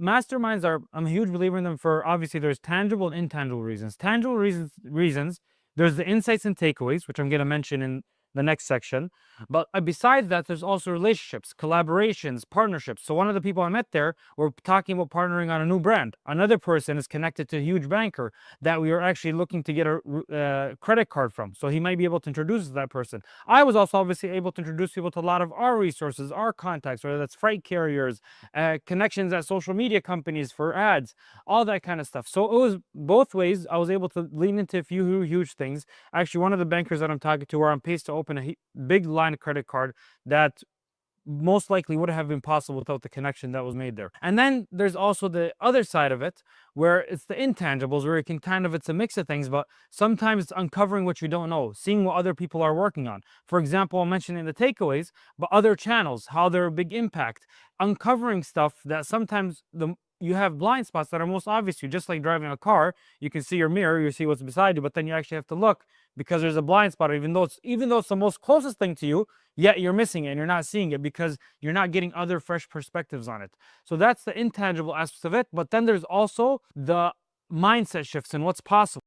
Masterminds are, I'm a huge believer in them for, obviously there's tangible and intangible reasons. Tangible reasons, there's the insights and takeaways, which I'm going to mention in the next section. But besides that, there's also relationships, collaborations, partnerships. So one of the people I met there, we're talking about partnering on a new brand. Another person is connected to a huge banker that we are actually looking to get a credit card from. So he might be able to introduce us to that person. I was also obviously able to introduce people to a lot of our resources, our contacts, whether that's freight carriers, connections at social media companies for ads, all that kind of stuff. So it was both ways. I was able to lean into a few huge things. Actually, one of the bankers that I'm talking to, we're on pace to open a big line of credit card that most likely would have been possible without the connection that was made there. And then there's also the other side of it, where it's the intangibles, where it can it's a mix of things, but sometimes it's uncovering what you don't know, seeing what other people are working on. For example, I'm mentioning the takeaways, but other channels, how they're a big impact, uncovering stuff that sometimes you have blind spots that are most obvious to you. Just like driving a car, you can see your mirror, you see what's beside you, but then you actually have to look because there's a blind spot, even though it's the most closest thing to you, yet you're missing it and you're not seeing it because you're not getting other fresh perspectives on it. So that's the intangible aspects of it. But then there's also the mindset shifts and what's possible.